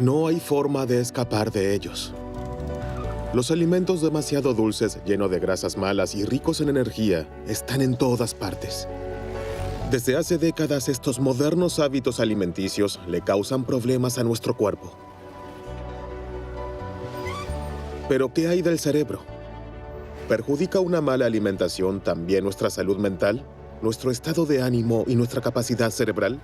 No hay forma de escapar de ellos. Los alimentos demasiado dulces, llenos de grasas malas y ricos en energía, están en todas partes. Desde hace décadas, estos modernos hábitos alimenticios le causan problemas a nuestro cuerpo. ¿Pero qué hay del cerebro? ¿Perjudica una mala alimentación también nuestra salud mental, nuestro estado de ánimo y nuestra capacidad cerebral?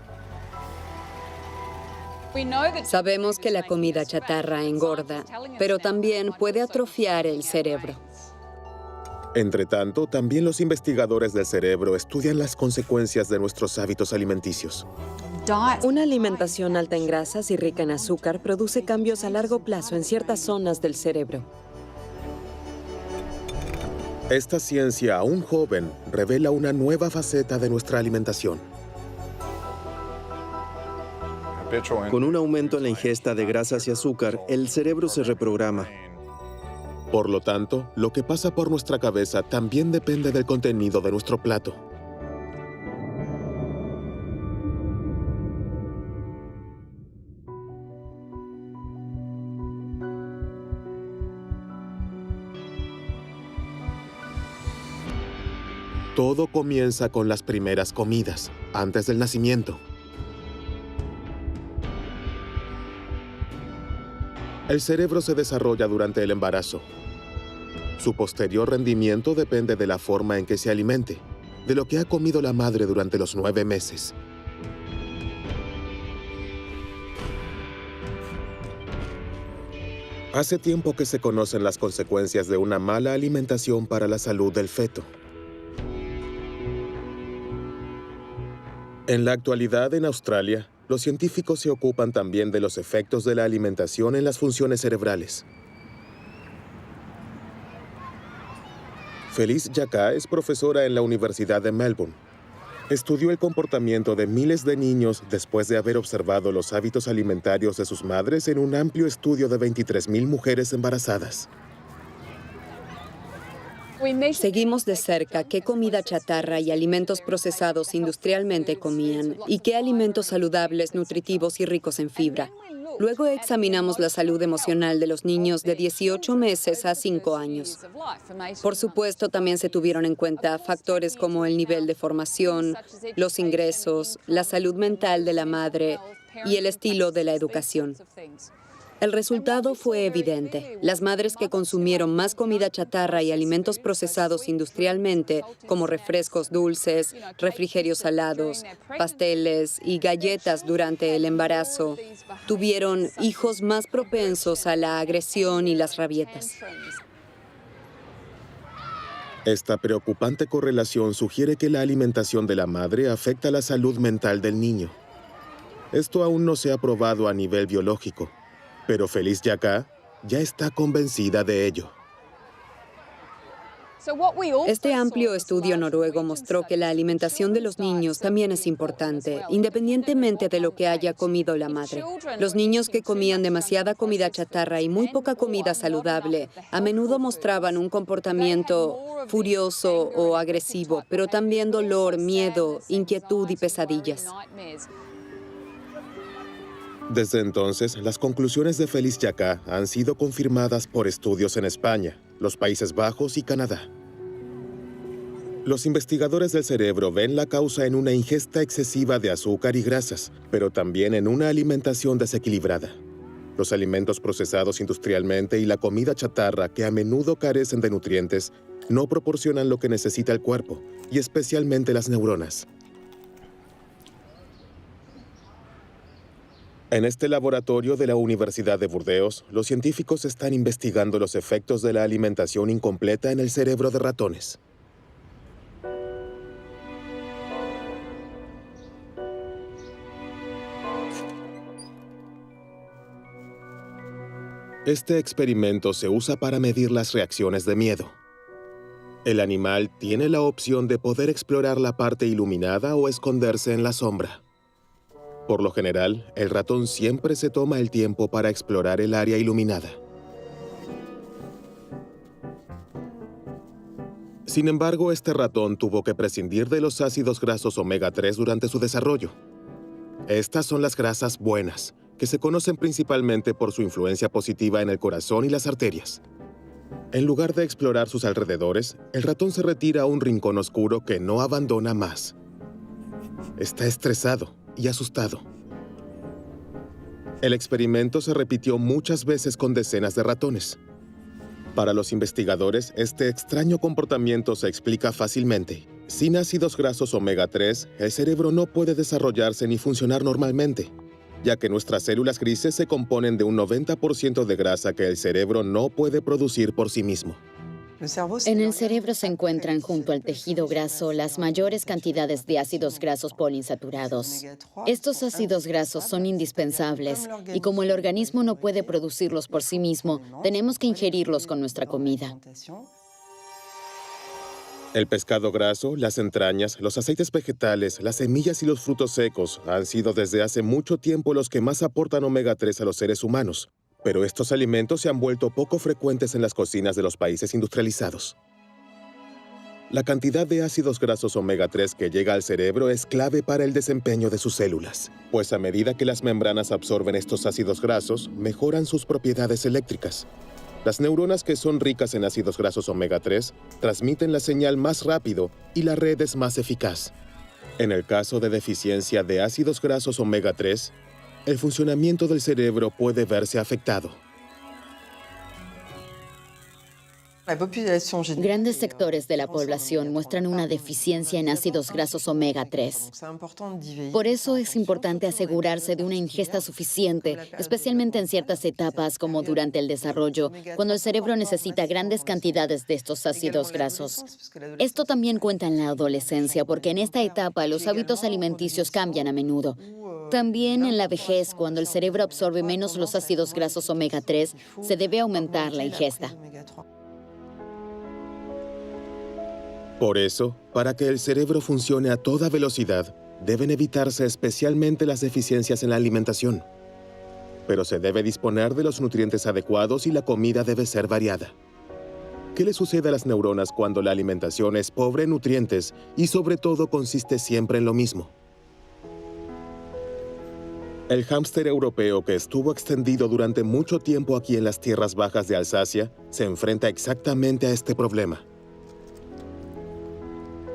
Sabemos que la comida chatarra engorda, pero también puede atrofiar el cerebro. Entre tanto, también los investigadores del cerebro estudian las consecuencias de nuestros hábitos alimenticios. Una alimentación alta en grasas y rica en azúcar produce cambios a largo plazo en ciertas zonas del cerebro. Esta ciencia, aún joven, revela una nueva faceta de nuestra alimentación. Con un aumento en la ingesta de grasas y azúcar, el cerebro se reprograma. Por lo tanto, lo que pasa por nuestra cabeza también depende del contenido de nuestro plato. Todo comienza con las primeras comidas, antes del nacimiento. El cerebro se desarrolla durante el embarazo. Su posterior rendimiento depende de la forma en que se alimente, de lo que ha comido la madre durante los 9 meses. Hace tiempo que se conocen las consecuencias de una mala alimentación para la salud del feto. En la actualidad, en Australia, los científicos se ocupan también de los efectos de la alimentación en las funciones cerebrales. Feliz Jacka es profesora en la Universidad de Melbourne. Estudió el comportamiento de miles de niños después de haber observado los hábitos alimentarios de sus madres en un amplio estudio de 23,000 mujeres embarazadas. Seguimos de cerca qué comida chatarra y alimentos procesados industrialmente comían y qué alimentos saludables, nutritivos y ricos en fibra. Luego examinamos la salud emocional de los niños de 18 meses a 5 años. Por supuesto, también se tuvieron en cuenta factores como el nivel de formación, los ingresos, la salud mental de la madre y el estilo de la educación. El resultado fue evidente. Las madres que consumieron más comida chatarra y alimentos procesados industrialmente, como refrescos dulces, refrigerios salados, pasteles y galletas durante el embarazo, tuvieron hijos más propensos a la agresión y las rabietas. Esta preocupante correlación sugiere que la alimentación de la madre afecta la salud mental del niño. Esto aún no se ha probado a nivel biológico, pero Feliz Jacka ya está convencida de ello. Este amplio estudio noruego mostró que la alimentación de los niños también es importante, independientemente de lo que haya comido la madre. Los niños que comían demasiada comida chatarra y muy poca comida saludable a menudo mostraban un comportamiento furioso o agresivo, pero también dolor, miedo, inquietud y pesadillas. Desde entonces, las conclusiones de Feliz Jacka han sido confirmadas por estudios en España, los Países Bajos y Canadá. Los investigadores del cerebro ven la causa en una ingesta excesiva de azúcar y grasas, pero también en una alimentación desequilibrada. Los alimentos procesados industrialmente y la comida chatarra, que a menudo carecen de nutrientes, no proporcionan lo que necesita el cuerpo, y especialmente las neuronas. En este laboratorio de la Universidad de Burdeos, los científicos están investigando los efectos de la alimentación incompleta en el cerebro de ratones. Este experimento se usa para medir las reacciones de miedo. El animal tiene la opción de poder explorar la parte iluminada o esconderse en la sombra. Por lo general, el ratón siempre se toma el tiempo para explorar el área iluminada. Sin embargo, este ratón tuvo que prescindir de los ácidos grasos omega 3 durante su desarrollo. Estas son las grasas buenas, que se conocen principalmente por su influencia positiva en el corazón y las arterias. En lugar de explorar sus alrededores, el ratón se retira a un rincón oscuro que no abandona más. Está estresado y asustado. El experimento se repitió muchas veces con decenas de ratones. Para los investigadores, este extraño comportamiento se explica fácilmente. Sin ácidos grasos omega 3, el cerebro no puede desarrollarse ni funcionar normalmente, ya que nuestras células grises se componen de un 90% de grasa que el cerebro no puede producir por sí mismo. En el cerebro se encuentran junto al tejido graso las mayores cantidades de ácidos grasos poliinsaturados. Estos ácidos grasos son indispensables y como el organismo no puede producirlos por sí mismo, tenemos que ingerirlos con nuestra comida. El pescado graso, las entrañas, los aceites vegetales, las semillas y los frutos secos han sido desde hace mucho tiempo los que más aportan omega 3 a los seres humanos. Pero estos alimentos se han vuelto poco frecuentes en las cocinas de los países industrializados. La cantidad de ácidos grasos omega 3 que llega al cerebro es clave para el desempeño de sus células, pues a medida que las membranas absorben estos ácidos grasos, mejoran sus propiedades eléctricas. Las neuronas que son ricas en ácidos grasos omega 3 transmiten la señal más rápido y la red es más eficaz. En el caso de deficiencia de ácidos grasos omega 3, el funcionamiento del cerebro puede verse afectado. Grandes sectores de la población muestran una deficiencia en ácidos grasos omega 3. Por eso es importante asegurarse de una ingesta suficiente, especialmente en ciertas etapas como durante el desarrollo, cuando el cerebro necesita grandes cantidades de estos ácidos grasos. Esto también cuenta en la adolescencia, porque en esta etapa los hábitos alimenticios cambian a menudo. También en la vejez, cuando el cerebro absorbe menos los ácidos grasos omega 3, se debe aumentar la ingesta. Por eso, para que el cerebro funcione a toda velocidad, deben evitarse especialmente las deficiencias en la alimentación. Pero se debe disponer de los nutrientes adecuados y la comida debe ser variada. ¿Qué le sucede a las neuronas cuando la alimentación es pobre en nutrientes y sobre todo consiste siempre en lo mismo? El hámster europeo, que estuvo extendido durante mucho tiempo aquí en las tierras bajas de Alsacia, se enfrenta exactamente a este problema.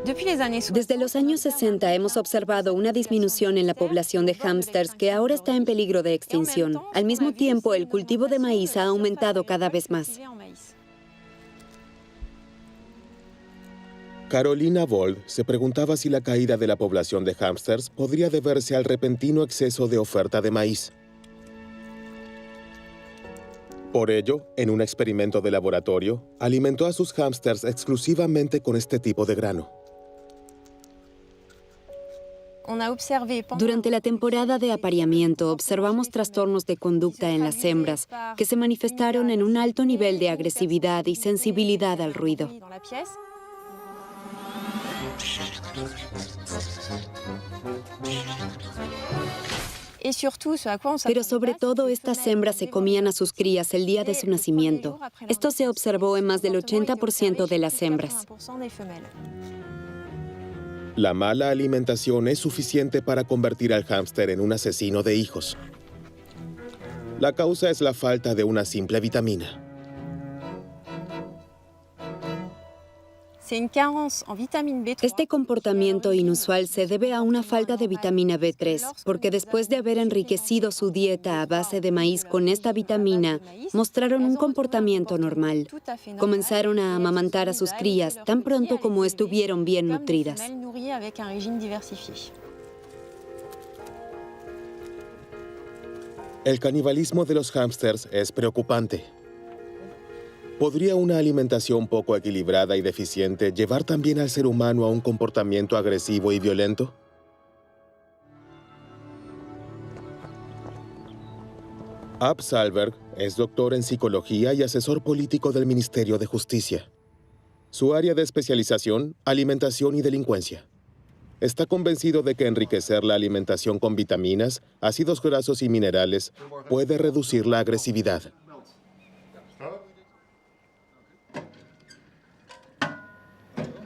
Desde los años 60 hemos observado una disminución en la población de hámsters que ahora está en peligro de extinción. Al mismo tiempo, el cultivo de maíz ha aumentado cada vez más. Carolina Vold se preguntaba si la caída de la población de hámsters podría deberse al repentino exceso de oferta de maíz. Por ello, en un experimento de laboratorio, alimentó a sus hámsters exclusivamente con este tipo de grano. Durante la temporada de apareamiento, observamos trastornos de conducta en las hembras que se manifestaron en un alto nivel de agresividad y sensibilidad al ruido. Pero sobre todo, estas hembras se comían a sus crías el día de su nacimiento. Esto se observó en más del 80% de las hembras. La mala alimentación es suficiente para convertir al hámster en un asesino de hijos. La causa es la falta de una simple vitamina. Este comportamiento inusual se debe a una falta de vitamina B3, porque después de haber enriquecido su dieta a base de maíz con esta vitamina, mostraron un comportamiento normal. Comenzaron a amamantar a sus crías tan pronto como estuvieron bien nutridas. El canibalismo de los hámsters es preocupante. ¿Podría una alimentación poco equilibrada y deficiente llevar también al ser humano a un comportamiento agresivo y violento? Ab Sahlberg es doctor en psicología y asesor político del Ministerio de Justicia. Su área de especialización, alimentación y delincuencia. Está convencido de que enriquecer la alimentación con vitaminas, ácidos grasos y minerales puede reducir la agresividad.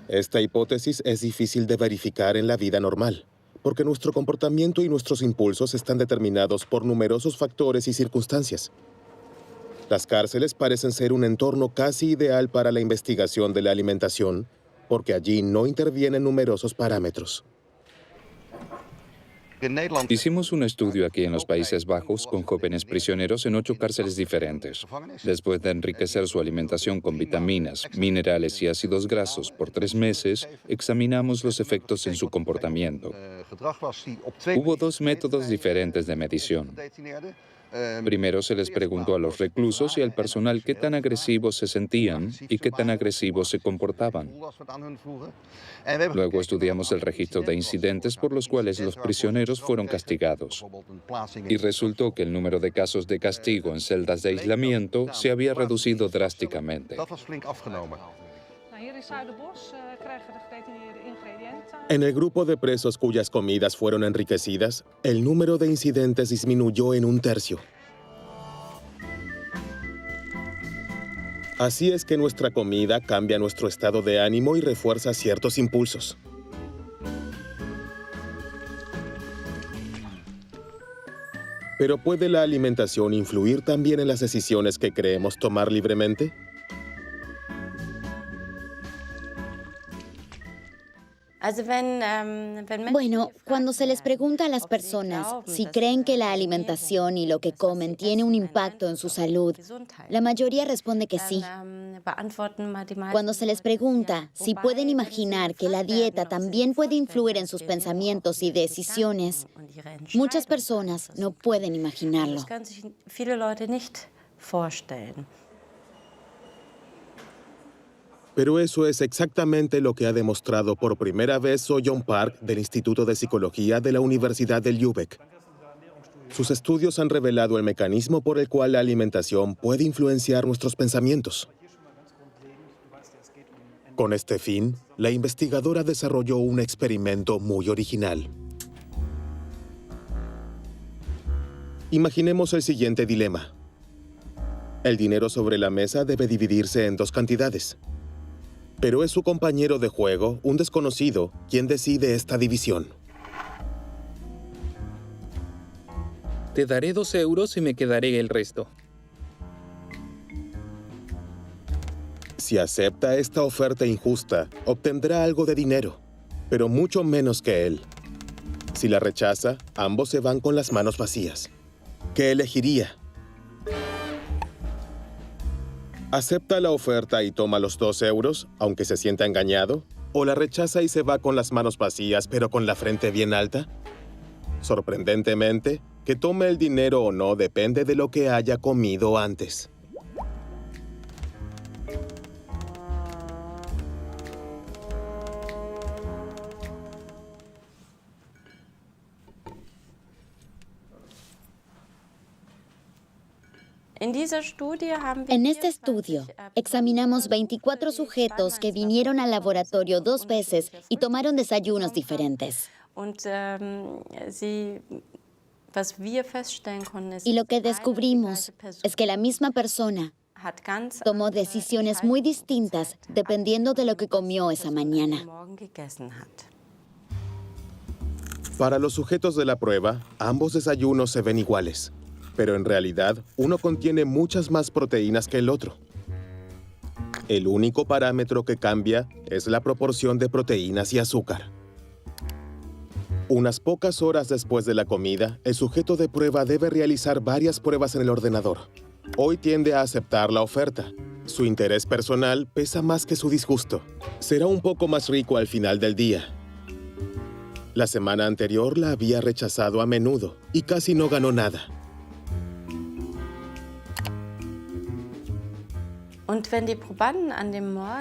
Esta hipótesis es difícil de verificar en la vida normal, porque nuestro comportamiento y nuestros impulsos están determinados por numerosos factores y circunstancias. Las cárceles parecen ser un entorno casi ideal para la investigación de la alimentación, porque allí no intervienen numerosos parámetros. Hicimos un estudio aquí en los Países Bajos con jóvenes prisioneros en 8 cárceles diferentes. Después de enriquecer su alimentación con vitaminas, minerales y ácidos grasos por 3 meses, examinamos los efectos en su comportamiento. Hubo 2 métodos diferentes de medición. Primero se les preguntó a los reclusos y al personal qué tan agresivos se sentían y qué tan agresivos se comportaban. Luego estudiamos el registro de incidentes por los cuales los prisioneros fueron castigados. Y resultó que el número de casos de castigo en celdas de aislamiento se había reducido drásticamente. En el grupo de presos cuyas comidas fueron enriquecidas, el número de incidentes disminuyó en 1/3. Así es que nuestra comida cambia nuestro estado de ánimo y refuerza ciertos impulsos. Pero ¿puede la alimentación influir también en las decisiones que creemos tomar libremente? Bueno, cuando se les pregunta a las personas si creen que la alimentación y lo que comen tiene un impacto en su salud, la mayoría responde que sí. Cuando se les pregunta si pueden imaginar que la dieta también puede influir en sus pensamientos y decisiones, muchas personas no pueden imaginarlo. Pero eso es exactamente lo que ha demostrado por primera vez So-Yeon Park del Instituto de Psicología de la Universidad de Lübeck. Sus estudios han revelado el mecanismo por el cual la alimentación puede influenciar nuestros pensamientos. Con este fin, la investigadora desarrolló un experimento muy original. Imaginemos el siguiente dilema. El dinero sobre la mesa debe dividirse en 2 cantidades. Pero es su compañero de juego, un desconocido, quien decide esta división. Te daré 2 euros y me quedaré el resto. Si acepta esta oferta injusta, obtendrá algo de dinero, pero mucho menos que él. Si la rechaza, ambos se van con las manos vacías. ¿Qué elegiría? ¿Acepta la oferta y toma los 2 euros, aunque se sienta engañado? ¿O la rechaza y se va con las manos vacías, pero con la frente bien alta? Sorprendentemente, que tome el dinero o no depende de lo que haya comido antes. En este estudio, examinamos 24 sujetos que vinieron al laboratorio 2 veces y tomaron desayunos diferentes. Y lo que descubrimos es que la misma persona tomó decisiones muy distintas dependiendo de lo que comió esa mañana. Para los sujetos de la prueba, ambos desayunos se ven iguales. Pero en realidad, uno contiene muchas más proteínas que el otro. El único parámetro que cambia es la proporción de proteínas y azúcar. Unas pocas horas después de la comida, el sujeto de prueba debe realizar varias pruebas en el ordenador. Hoy tiende a aceptar la oferta. Su interés personal pesa más que su disgusto. Será un poco más rico al final del día. La semana anterior la había rechazado a menudo y casi no ganó nada.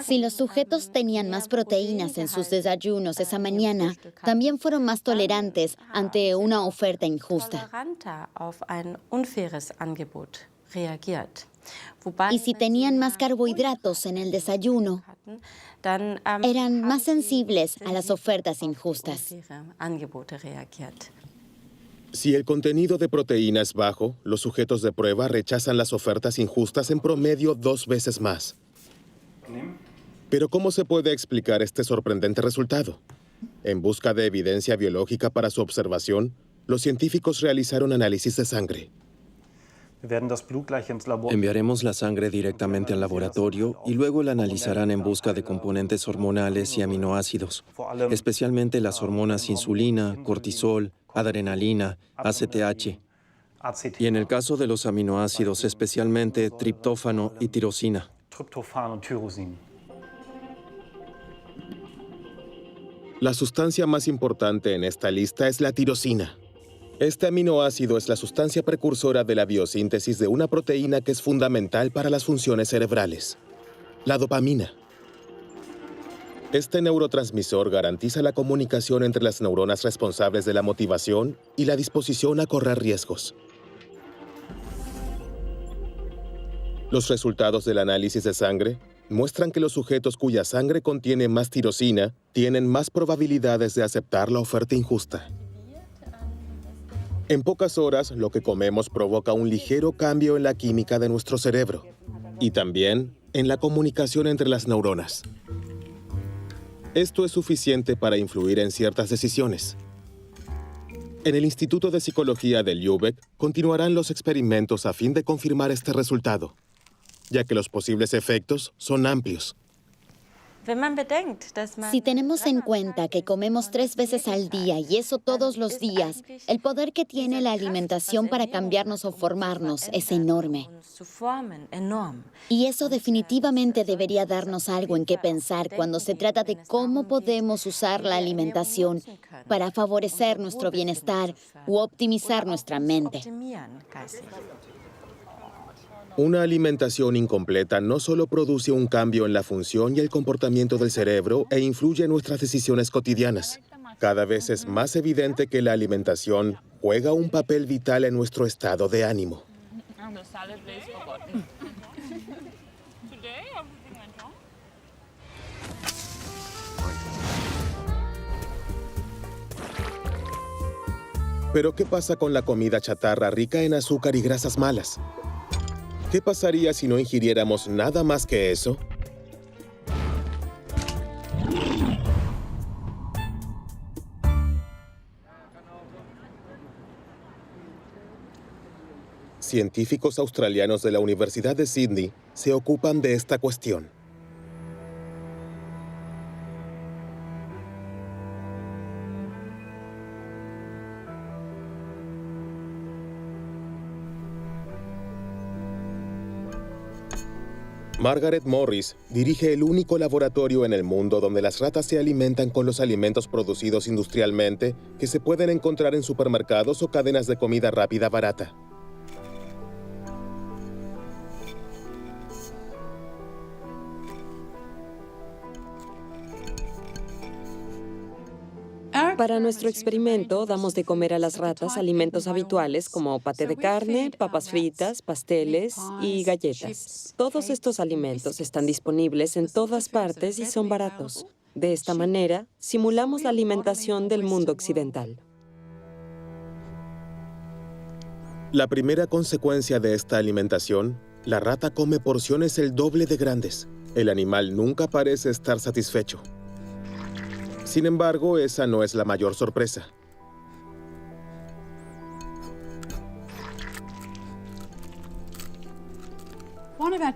Si los sujetos tenían más proteínas en sus desayunos esa mañana, también fueron más tolerantes ante una oferta injusta. Y si tenían más carbohidratos en el desayuno, eran más sensibles a las ofertas injustas. Si el contenido de proteína es bajo, los sujetos de prueba rechazan las ofertas injustas en promedio 2 veces más. Pero ¿cómo se puede explicar este sorprendente resultado? En busca de evidencia biológica para su observación, los científicos realizaron análisis de sangre. Enviaremos la sangre directamente al laboratorio y luego la analizarán en busca de componentes hormonales y aminoácidos, especialmente las hormonas insulina, cortisol, adrenalina, ACTH, y en el caso de los aminoácidos, especialmente triptófano y tirosina. La sustancia más importante en esta lista es la tirosina. Este aminoácido es la sustancia precursora de la biosíntesis de una proteína que es fundamental para las funciones cerebrales, la dopamina. Este neurotransmisor garantiza la comunicación entre las neuronas responsables de la motivación y la disposición a correr riesgos. Los resultados del análisis de sangre muestran que los sujetos cuya sangre contiene más tirosina tienen más probabilidades de aceptar la oferta injusta. En pocas horas, lo que comemos provoca un ligero cambio en la química de nuestro cerebro y también en la comunicación entre las neuronas. Esto es suficiente para influir en ciertas decisiones. En el Instituto de Psicología de Lübeck continuarán los experimentos a fin de confirmar este resultado, ya que los posibles efectos son amplios. Si tenemos en cuenta que comemos 3 veces al día y eso todos los días, el poder que tiene la alimentación para cambiarnos o formarnos es enorme. Y eso definitivamente debería darnos algo en qué pensar cuando se trata de cómo podemos usar la alimentación para favorecer nuestro bienestar u optimizar nuestra mente. Una alimentación incompleta no solo produce un cambio en la función y el comportamiento del cerebro e influye en nuestras decisiones cotidianas. Cada vez es más evidente que la alimentación juega un papel vital en nuestro estado de ánimo. Pero ¿qué pasa con la comida chatarra rica en azúcar y grasas malas? ¿Qué pasaría si no ingiriéramos nada más que eso? Científicos australianos de la Universidad de Sydney se ocupan de esta cuestión. Margaret Morris dirige el único laboratorio en el mundo donde las ratas se alimentan con los alimentos producidos industrialmente que se pueden encontrar en supermercados o cadenas de comida rápida barata. Para nuestro experimento, damos de comer a las ratas alimentos habituales como paté de carne, papas fritas, pasteles y galletas. Todos estos alimentos están disponibles en todas partes y son baratos. De esta manera, simulamos la alimentación del mundo occidental. La primera consecuencia de esta alimentación, la rata come porciones el doble de grandes. El animal nunca parece estar satisfecho. Sin embargo, esa no es la mayor sorpresa.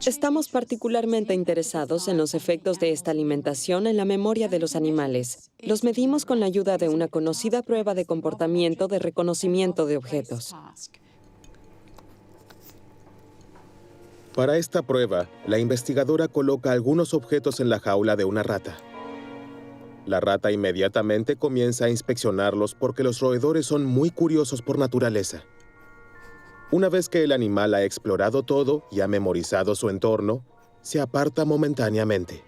Estamos particularmente interesados en los efectos de esta alimentación en la memoria de los animales. Los medimos con la ayuda de una conocida prueba de comportamiento de reconocimiento de objetos. Para esta prueba, la investigadora coloca algunos objetos en la jaula de una rata. La rata inmediatamente comienza a inspeccionarlos porque los roedores son muy curiosos por naturaleza. Una vez que el animal ha explorado todo y ha memorizado su entorno, se aparta momentáneamente.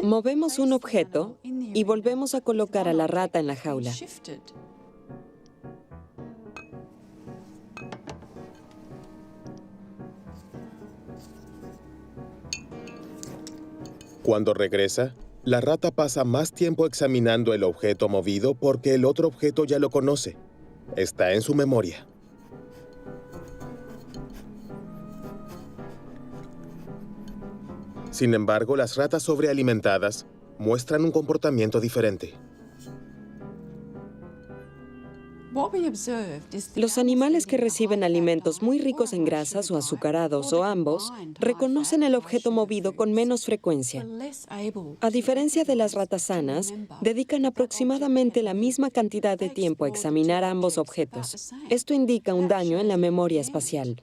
Movemos un objeto y volvemos a colocar a la rata en la jaula. Cuando regresa, la rata pasa más tiempo examinando el objeto movido porque el otro objeto ya lo conoce. Está en su memoria. Sin embargo, las ratas sobrealimentadas muestran un comportamiento diferente. Los animales que reciben alimentos muy ricos en grasas o azucarados o ambos reconocen el objeto movido con menos frecuencia. A diferencia de las ratas sanas, dedican aproximadamente la misma cantidad de tiempo a examinar ambos objetos. Esto indica un daño en la memoria espacial.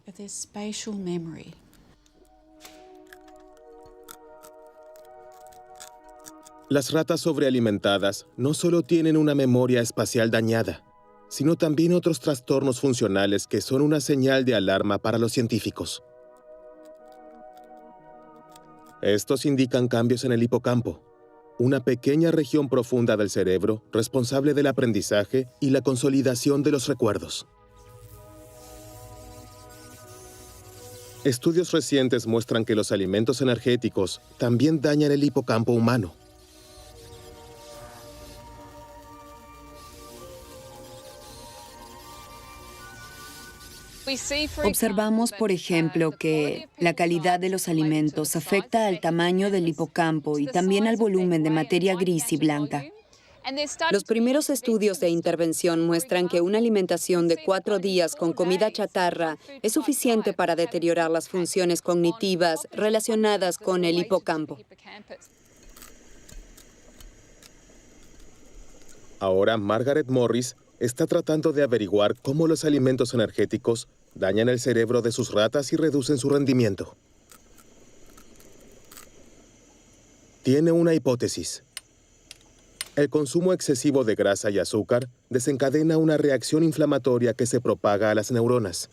Las ratas sobrealimentadas no solo tienen una memoria espacial dañada, sino también otros trastornos funcionales que son una señal de alarma para los científicos. Estos indican cambios en el hipocampo, una pequeña región profunda del cerebro responsable del aprendizaje y la consolidación de los recuerdos. Estudios recientes muestran que los alimentos energéticos también dañan el hipocampo humano. Observamos, por ejemplo, que la calidad de los alimentos afecta al tamaño del hipocampo y también al volumen de materia gris y blanca. Los primeros estudios de intervención muestran que una alimentación de 4 días con comida chatarra es suficiente para deteriorar las funciones cognitivas relacionadas con el hipocampo. Ahora, Margaret Morris está tratando de averiguar cómo los alimentos energéticos dañan el cerebro de sus ratas y reducen su rendimiento. Tiene una hipótesis. El consumo excesivo de grasa y azúcar desencadena una reacción inflamatoria que se propaga a las neuronas.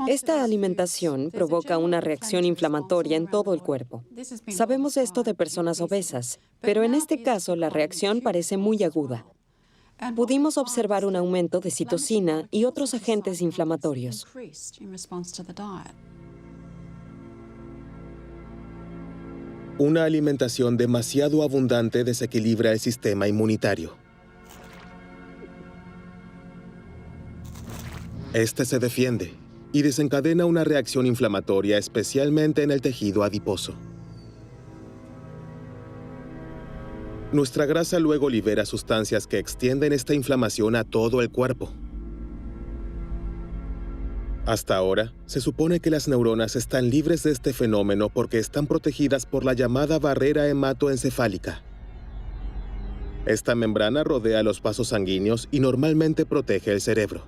Esta alimentación provoca una reacción inflamatoria en todo el cuerpo. Sabemos esto de personas obesas, pero en este caso la reacción parece muy aguda. Pudimos observar un aumento de citocina y otros agentes inflamatorios. Una alimentación demasiado abundante desequilibra el sistema inmunitario. Este se defiende y desencadena una reacción inflamatoria, especialmente en el tejido adiposo. Nuestra grasa luego libera sustancias que extienden esta inflamación a todo el cuerpo. Hasta ahora, se supone que las neuronas están libres de este fenómeno porque están protegidas por la llamada barrera hematoencefálica. Esta membrana rodea los vasos sanguíneos y normalmente protege el cerebro.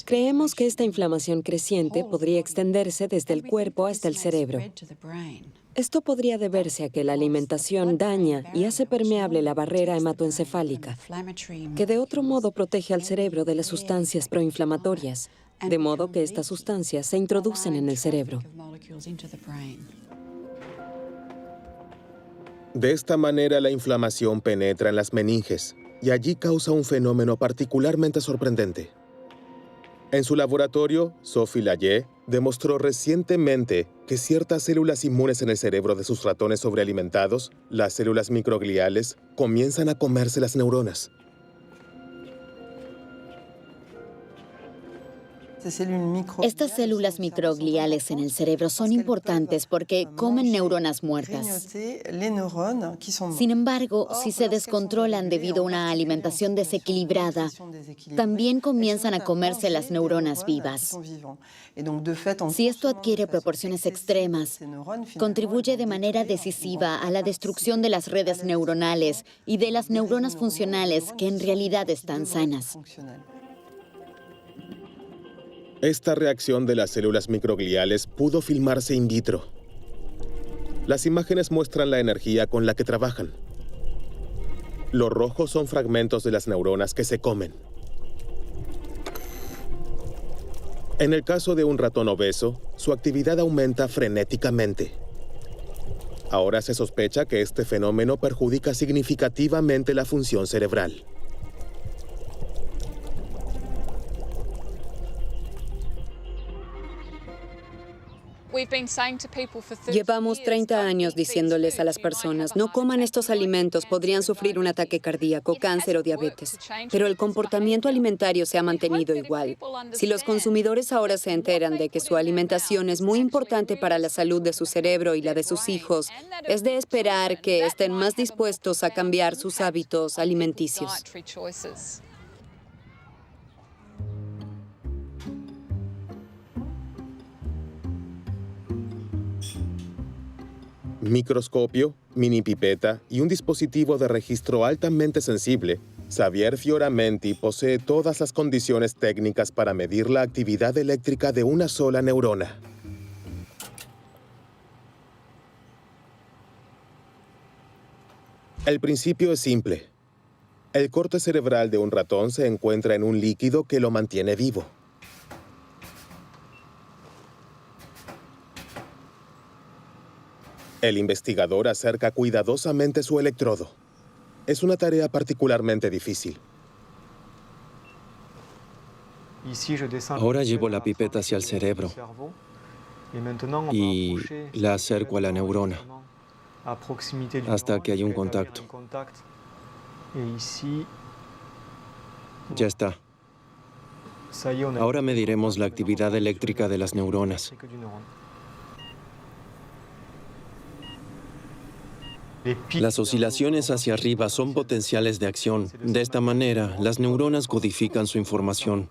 Creemos que esta inflamación creciente podría extenderse desde el cuerpo hasta el cerebro. Esto podría deberse a que la alimentación daña y hace permeable la barrera hematoencefálica, que de otro modo protege al cerebro de las sustancias proinflamatorias, de modo que estas sustancias se introducen en el cerebro. De esta manera, la inflamación penetra en las meninges y allí causa un fenómeno particularmente sorprendente. En su laboratorio, Sophie Laye demostró recientemente que ciertas células inmunes en el cerebro de sus ratones sobrealimentados, las células microgliales, comienzan a comerse las neuronas. Estas células microgliales en el cerebro son importantes porque comen neuronas muertas. Sin embargo, si se descontrolan debido a una alimentación desequilibrada, también comienzan a comerse las neuronas vivas. Si esto adquiere proporciones extremas, contribuye de manera decisiva a la destrucción de las redes neuronales y de las neuronas funcionales que en realidad están sanas. Esta reacción de las células microgliales pudo filmarse in vitro. Las imágenes muestran la energía con la que trabajan. Los rojos son fragmentos de las neuronas que se comen. En el caso de un ratón obeso, su actividad aumenta frenéticamente. Ahora se sospecha que este fenómeno perjudica significativamente la función cerebral. Llevamos 30 años diciéndoles a las personas, no coman estos alimentos, podrían sufrir un ataque cardíaco, cáncer o diabetes. Pero el comportamiento alimentario se ha mantenido igual. Si los consumidores ahora se enteran de que su alimentación es muy importante para la salud de su cerebro y la de sus hijos, es de esperar que estén más dispuestos a cambiar sus hábitos alimenticios. Microscopio, mini pipeta y un dispositivo de registro altamente sensible, Xavier Fioramenti posee todas las condiciones técnicas para medir la actividad eléctrica de una sola neurona. El principio es simple. El corte cerebral de un ratón se encuentra en un líquido que lo mantiene vivo. El investigador acerca cuidadosamente su electrodo. Es una tarea particularmente difícil. Ahora llevo la pipeta hacia el cerebro y la acerco a la neurona hasta que hay un contacto. Ya está. Ahora mediremos la actividad eléctrica de las neuronas. Las oscilaciones hacia arriba son potenciales de acción. De esta manera, las neuronas codifican su información.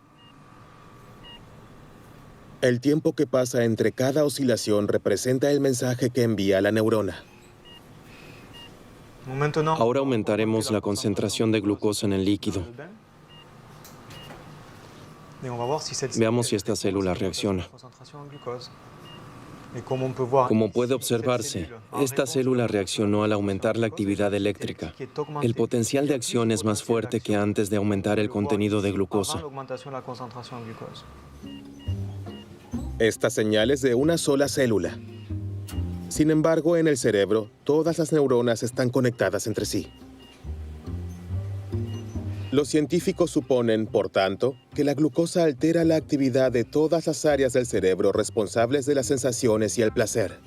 El tiempo que pasa entre cada oscilación representa el mensaje que envía la neurona. Ahora aumentaremos la concentración de glucosa en el líquido. Veamos si esta célula reacciona. Como puede observarse, esta célula reaccionó al aumentar la actividad eléctrica. El potencial de acción es más fuerte que antes de aumentar el contenido de glucosa. Esta señal es de una sola célula. Sin embargo, en el cerebro, todas las neuronas están conectadas entre sí. Los científicos suponen, por tanto, que la glucosa altera la actividad de todas las áreas del cerebro responsables de las sensaciones y el placer.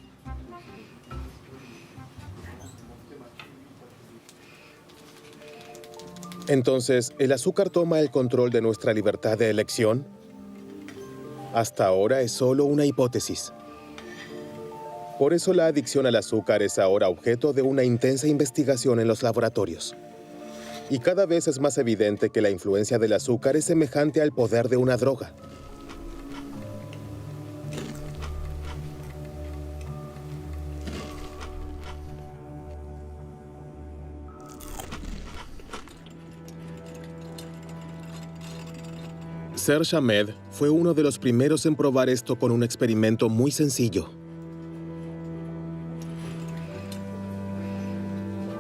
Entonces, ¿el azúcar toma el control de nuestra libertad de elección? Hasta ahora es solo una hipótesis. Por eso la adicción al azúcar es ahora objeto de una intensa investigación en los laboratorios. Y cada vez es más evidente que la influencia del azúcar es semejante al poder de una droga. Serge Ahmed fue uno de los primeros en probar esto con un experimento muy sencillo.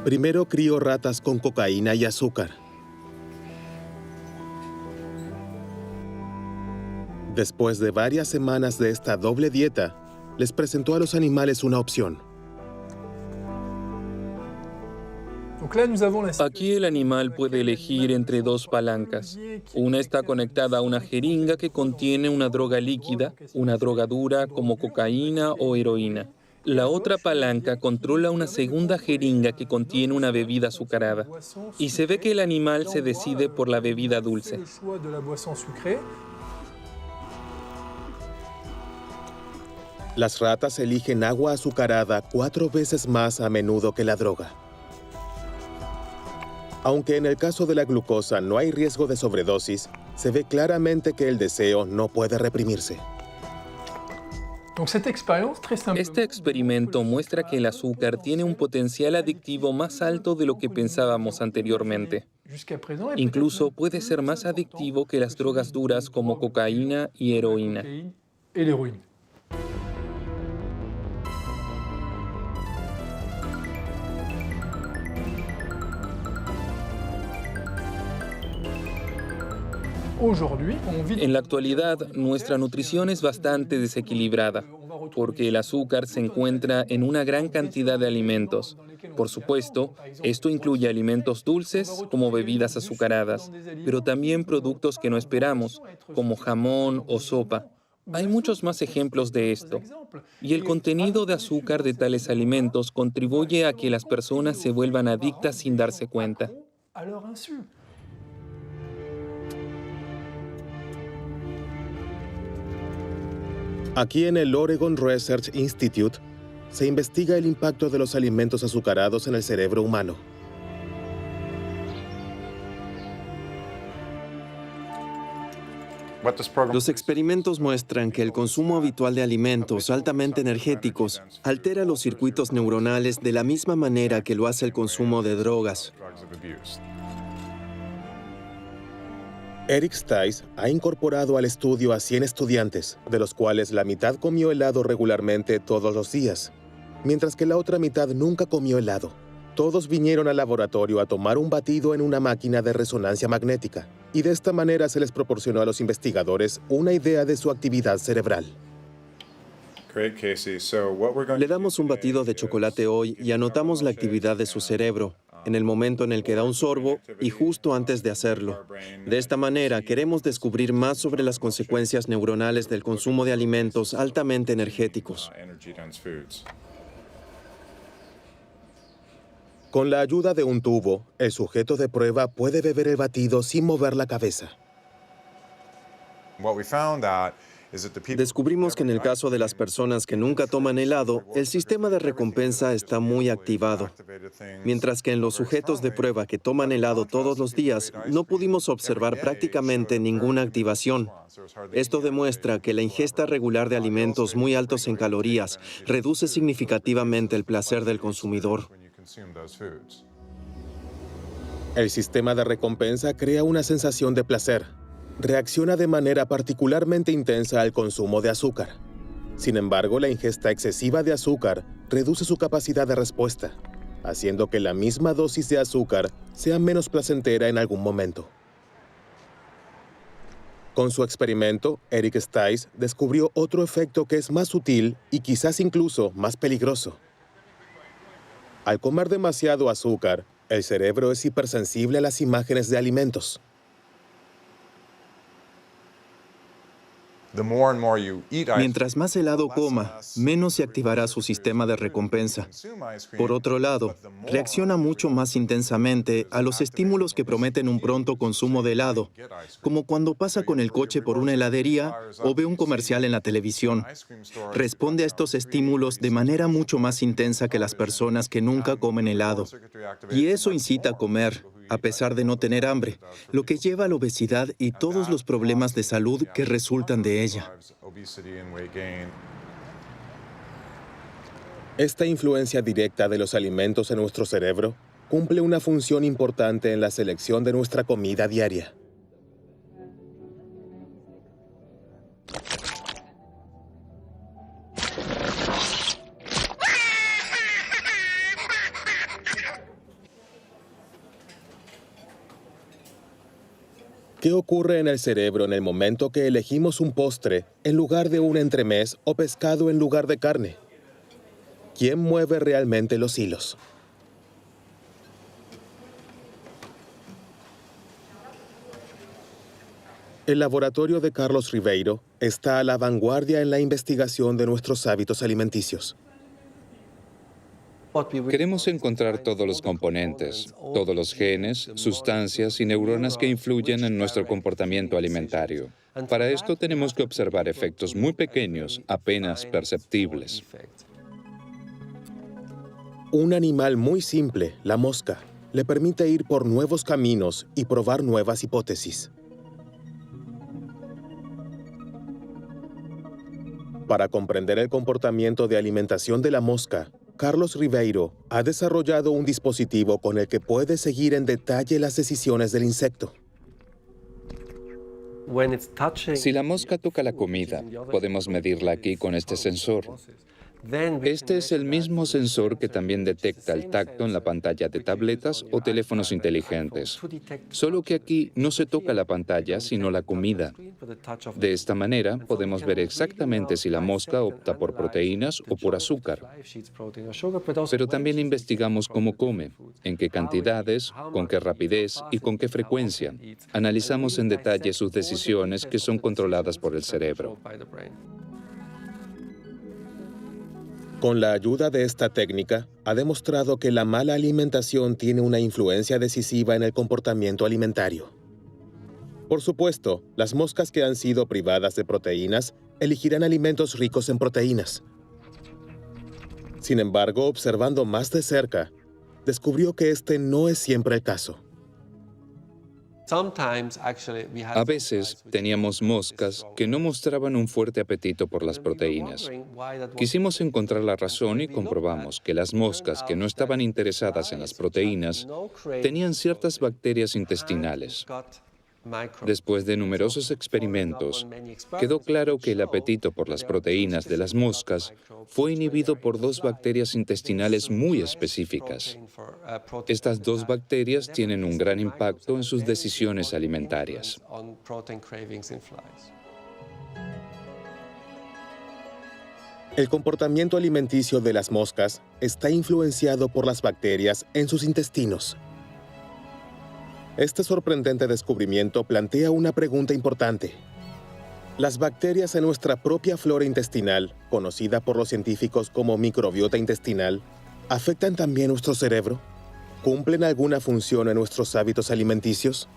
Primero crió ratas con cocaína y azúcar. Después de varias semanas de esta doble dieta, les presentó a los animales una opción. Aquí el animal puede elegir entre dos palancas. Una está conectada a una jeringa que contiene una droga líquida, una droga dura como cocaína o heroína. La otra palanca controla una segunda jeringa que contiene una bebida azucarada. Y se ve que el animal se decide por la bebida dulce. Las ratas eligen agua azucarada 4 veces más a menudo que la droga. Aunque en el caso de la glucosa no hay riesgo de sobredosis, se ve claramente que el deseo no puede reprimirse. Este experimento muestra que el azúcar tiene un potencial adictivo más alto de lo que pensábamos anteriormente. Incluso puede ser más adictivo que las drogas duras como cocaína y heroína. En la actualidad, nuestra nutrición es bastante desequilibrada, porque el azúcar se encuentra en una gran cantidad de alimentos. Por supuesto, esto incluye alimentos dulces, como bebidas azucaradas, pero también productos que no esperamos, como jamón o sopa, Hay muchos más ejemplos de esto. Y el contenido de azúcar de tales alimentos contribuye a que las personas se vuelvan adictas sin darse cuenta. Aquí en el Oregon Research Institute se investiga el impacto de los alimentos azucarados en el cerebro humano. Los experimentos muestran que el consumo habitual de alimentos altamente energéticos altera los circuitos neuronales de la misma manera que lo hace el consumo de drogas. Eric Stice ha incorporado al estudio a 100 estudiantes, de los cuales la mitad comió helado regularmente todos los días, mientras que la otra mitad nunca comió helado. Todos vinieron al laboratorio a tomar un batido en una máquina de resonancia magnética, y de esta manera se les proporcionó a los investigadores una idea de su actividad cerebral. Le damos un batido de chocolate hoy y anotamos la actividad de su cerebro, en el momento en el que da un sorbo y justo antes de hacerlo. De esta manera, queremos descubrir más sobre las consecuencias neuronales del consumo de alimentos altamente energéticos. Con la ayuda de un tubo, el sujeto de prueba puede beber el batido sin mover la cabeza. Descubrimos que en el caso de las personas que nunca toman helado, el sistema de recompensa está muy activado, mientras que en los sujetos de prueba que toman helado todos los días, no pudimos observar prácticamente ninguna activación. Esto demuestra que la ingesta regular de alimentos muy altos en calorías reduce significativamente el placer del consumidor. El sistema de recompensa crea una sensación de placer. Reacciona de manera particularmente intensa al consumo de azúcar. Sin embargo, la ingesta excesiva de azúcar reduce su capacidad de respuesta, haciendo que la misma dosis de azúcar sea menos placentera en algún momento. Con su experimento, Eric Stice descubrió otro efecto que es más sutil y quizás incluso más peligroso. Al comer demasiado azúcar, el cerebro es hipersensible a las imágenes de alimentos. Mientras más helado coma, menos se activará su sistema de recompensa. Por otro lado, reacciona mucho más intensamente a los estímulos que prometen un pronto consumo de helado, como cuando pasa con el coche por una heladería o ve un comercial en la televisión. Responde a estos estímulos de manera mucho más intensa que las personas que nunca comen helado. Y eso incita a comer, a pesar de no tener hambre, lo que lleva a la obesidad y todos los problemas de salud que resultan de ella. Esta influencia directa de los alimentos en nuestro cerebro cumple una función importante en la selección de nuestra comida diaria. ¿Qué ocurre en el cerebro en el momento que elegimos un postre en lugar de un entremés o pescado en lugar de carne? ¿Quién mueve realmente los hilos? El laboratorio de Carlos Ribeiro está a la vanguardia en la investigación de nuestros hábitos alimenticios. Queremos encontrar todos los componentes, todos los genes, sustancias y neuronas que influyen en nuestro comportamiento alimentario. Para esto tenemos que observar efectos muy pequeños, apenas perceptibles. Un animal muy simple, la mosca, le permite ir por nuevos caminos y probar nuevas hipótesis. Para comprender el comportamiento de alimentación de la mosca, Carlos Ribeiro ha desarrollado un dispositivo con el que puede seguir en detalle las decisiones del insecto. Si la mosca toca la comida, podemos medirla aquí con este sensor. Este es el mismo sensor que también detecta el tacto en la pantalla de tabletas o teléfonos inteligentes. Solo que aquí no se toca la pantalla, sino la comida. De esta manera, podemos ver exactamente si la mosca opta por proteínas o por azúcar. Pero también investigamos cómo come, en qué cantidades, con qué rapidez y con qué frecuencia. Analizamos en detalle sus decisiones que son controladas por el cerebro. Con la ayuda de esta técnica, ha demostrado que la mala alimentación tiene una influencia decisiva en el comportamiento alimentario. Por supuesto, las moscas que han sido privadas de proteínas elegirán alimentos ricos en proteínas. Sin embargo, observando más de cerca, descubrió que este no es siempre el caso. A veces teníamos moscas que no mostraban un fuerte apetito por las proteínas. Quisimos encontrar la razón y comprobamos que las moscas que no estaban interesadas en las proteínas tenían ciertas bacterias intestinales. Después de numerosos experimentos, quedó claro que el apetito por las proteínas de las moscas fue inhibido por dos bacterias intestinales muy específicas. Estas dos bacterias tienen un gran impacto en sus decisiones alimentarias. El comportamiento alimenticio de las moscas está influenciado por las bacterias en sus intestinos. Este sorprendente descubrimiento plantea una pregunta importante. ¿Las bacterias en nuestra propia flora intestinal, conocida por los científicos como microbiota intestinal, afectan también nuestro cerebro? ¿Cumplen alguna función en nuestros hábitos alimenticios?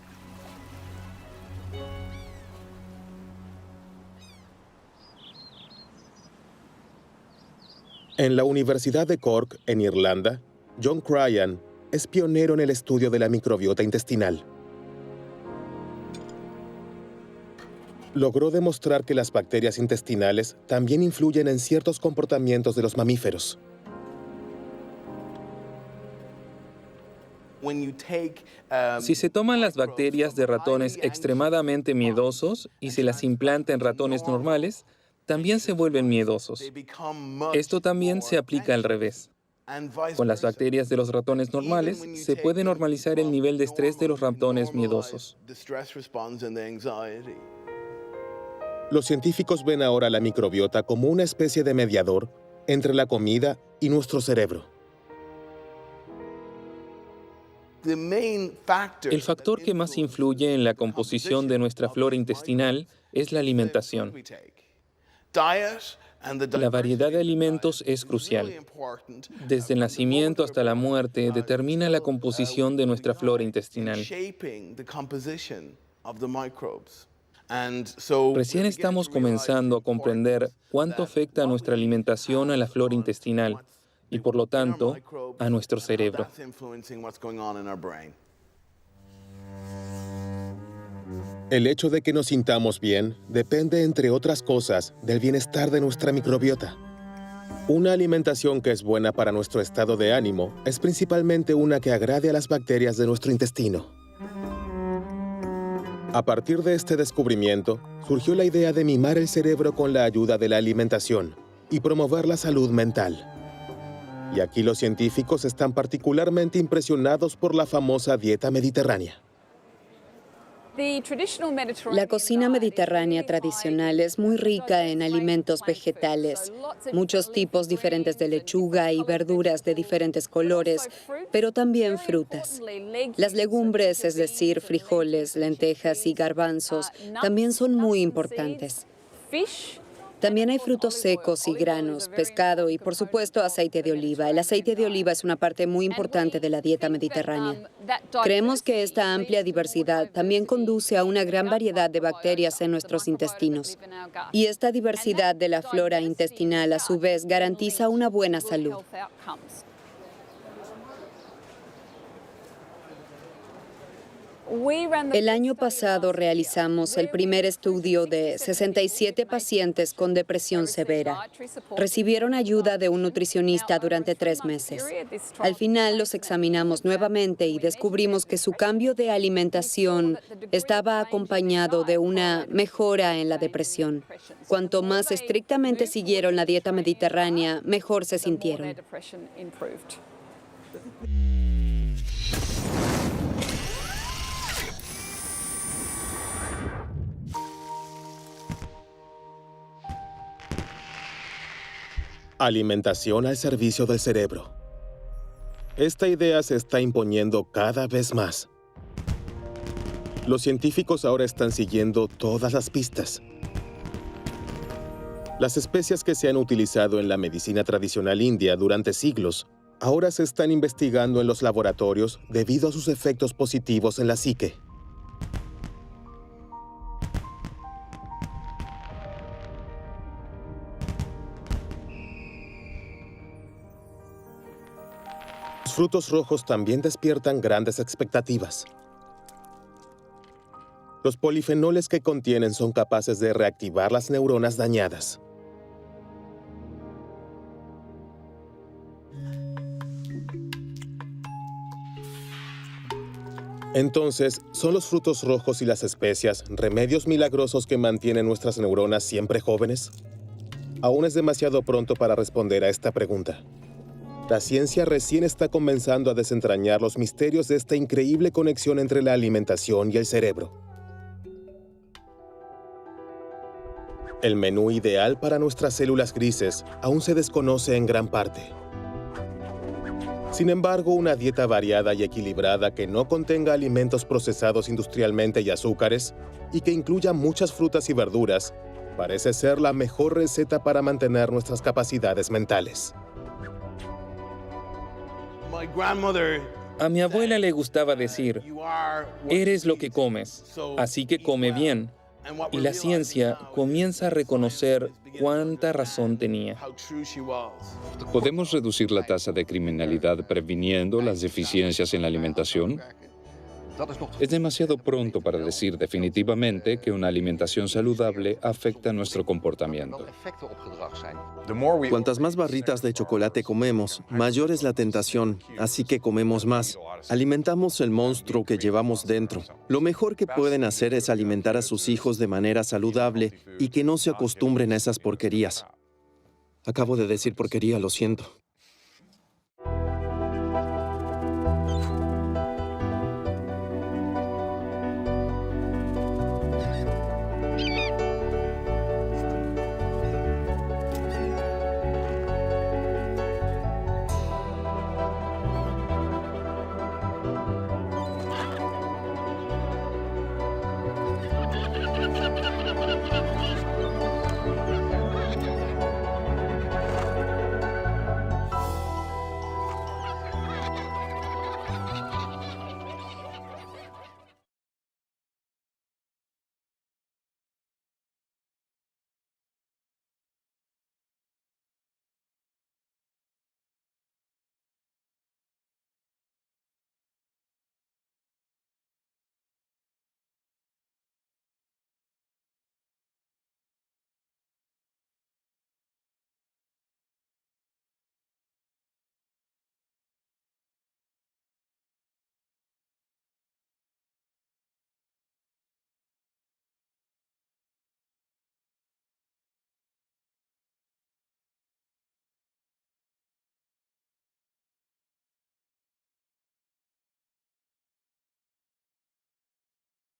En la Universidad de Cork, en Irlanda, John Cryan es pionero en el estudio de la microbiota intestinal. Logró demostrar que las bacterias intestinales también influyen en ciertos comportamientos de los mamíferos. Si se toman las bacterias de ratones extremadamente miedosos y se las implanta en ratones normales, también se vuelven miedosos. Esto también se aplica al revés. Con las bacterias de los ratones normales, se puede normalizar el nivel de estrés de los ratones miedosos. Los científicos ven ahora la microbiota como una especie de mediador entre la comida y nuestro cerebro. El factor que más influye en la composición de nuestra flora intestinal es la alimentación. La variedad de alimentos es crucial. Desde el nacimiento hasta la muerte determina la composición de nuestra flora intestinal. Recién estamos comenzando a comprender cuánto afecta nuestra alimentación a la flora intestinal y, por lo tanto, a nuestro cerebro. El hecho de que nos sintamos bien depende, entre otras cosas, del bienestar de nuestra microbiota. Una alimentación que es buena para nuestro estado de ánimo es principalmente una que agrade a las bacterias de nuestro intestino. A partir de este descubrimiento, surgió la idea de mimar el cerebro con la ayuda de la alimentación y promover la salud mental. Y aquí los científicos están particularmente impresionados por la famosa dieta mediterránea. La cocina mediterránea tradicional es muy rica en alimentos vegetales, muchos tipos diferentes de lechuga y verduras de diferentes colores, pero también frutas. Las legumbres, es decir, frijoles, lentejas y garbanzos, también son muy importantes. También hay frutos secos y granos, pescado y, por supuesto, aceite de oliva. El aceite de oliva es una parte muy importante de la dieta mediterránea. Creemos que esta amplia diversidad también conduce a una gran variedad de bacterias en nuestros intestinos. Y esta diversidad de la flora intestinal, a su vez, garantiza una buena salud. El año pasado realizamos el primer estudio de 67 pacientes con depresión severa. Recibieron ayuda de un nutricionista durante 3 meses. Al final los examinamos nuevamente y descubrimos que su cambio de alimentación estaba acompañado de una mejora en la depresión. Cuanto más estrictamente siguieron la dieta mediterránea, mejor se sintieron. Alimentación al servicio del cerebro. Esta idea se está imponiendo cada vez más. Los científicos ahora están siguiendo todas las pistas. Las especias que se han utilizado en la medicina tradicional india durante siglos ahora se están investigando en los laboratorios debido a sus efectos positivos en la psique. Los frutos rojos también despiertan grandes expectativas. Los polifenoles que contienen son capaces de reactivar las neuronas dañadas. Entonces, ¿son los frutos rojos y las especias remedios milagrosos que mantienen nuestras neuronas siempre jóvenes? Aún es demasiado pronto para responder a esta pregunta. La ciencia recién está comenzando a desentrañar los misterios de esta increíble conexión entre la alimentación y el cerebro. El menú ideal para nuestras células grises aún se desconoce en gran parte. Sin embargo, una dieta variada y equilibrada que no contenga alimentos procesados industrialmente y azúcares, y que incluya muchas frutas y verduras, parece ser la mejor receta para mantener nuestras capacidades mentales. A mi abuela le gustaba decir, eres lo que comes, así que come bien. Y la ciencia comienza a reconocer cuánta razón tenía. ¿Podemos reducir la tasa de criminalidad previniendo las deficiencias en la alimentación? Es demasiado pronto para decir definitivamente que una alimentación saludable afecta nuestro comportamiento. Cuantas más barritas de chocolate comemos, mayor es la tentación, así que comemos más. Alimentamos el monstruo que llevamos dentro. Lo mejor que pueden hacer es alimentar a sus hijos de manera saludable y que no se acostumbren a esas porquerías. Acabo de decir porquería, lo siento.